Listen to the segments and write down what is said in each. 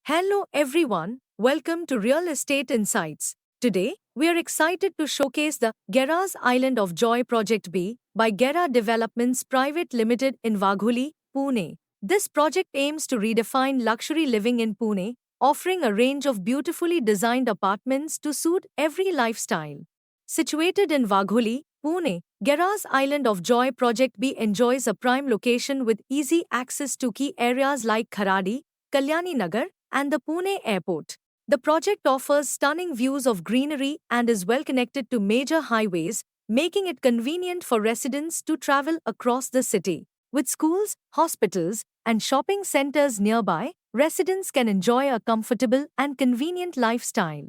Hello everyone, welcome to Real Estate Insights. Today, we are excited to showcase the Gera's Island of Joy Project B by Gera Developments Private Limited in Wagholi, Pune. This project aims to redefine luxury living in Pune, offering a range of beautifully designed apartments to suit every lifestyle. Situated in Wagholi, Pune, Gera's Island of Joy Project B enjoys a prime location with easy access to key areas like Kharadi, Kalyani Nagar, and the Pune airport. The project offers stunning views of greenery and is well connected to major highways, making it convenient for residents to travel across the city. With schools, hospitals, and shopping centers nearby, residents can enjoy a comfortable and convenient lifestyle.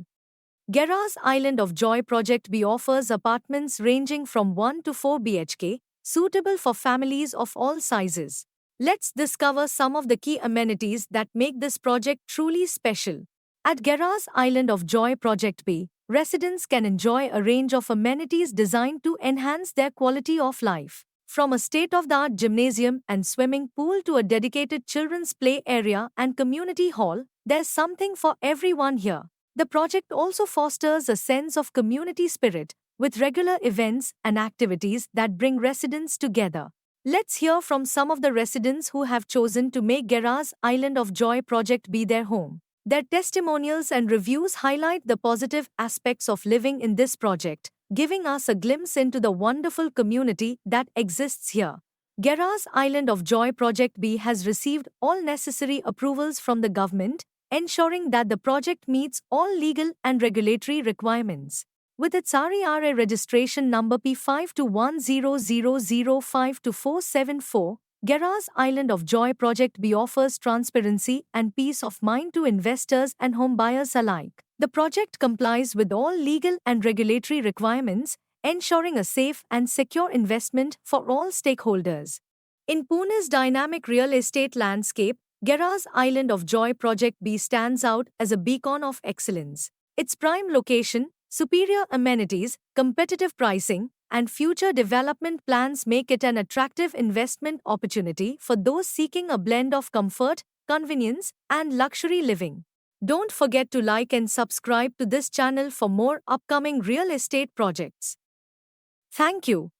Gera's Island of Joy Project B offers apartments ranging from 1 to 4 BHK, suitable for families of all sizes. Let's discover some of the key amenities that make this project truly special. At Gera's Island of Joy Project B, residents can enjoy a range of amenities designed to enhance their quality of life. From a state-of-the-art gymnasium and swimming pool to a dedicated children's play area and community hall, there's something for everyone here. The project also fosters a sense of community spirit, with regular events and activities that bring residents together. Let's hear from some of the residents who have chosen to make Gera's Island of Joy project be their home. Their testimonials and reviews highlight the positive aspects of living in this project, giving us a glimpse into the wonderful community that exists here. Gera's Island of Joy Project B has received all necessary approvals from the government, ensuring that the project meets all legal and regulatory requirements. With its RERA registration number P52100052474, Gera's Island of Joy Project B offers transparency and peace of mind to investors and homebuyers alike. The project complies with all legal and regulatory requirements, ensuring a safe and secure investment for all stakeholders. In Pune's dynamic real estate landscape, Gera's Island of Joy Project B stands out as a beacon of excellence. Its prime location, superior amenities, competitive pricing, and future development plans make it an attractive investment opportunity for those seeking a blend of comfort, convenience, and luxury living. Don't forget to like and subscribe to this channel for more upcoming real estate projects. Thank you.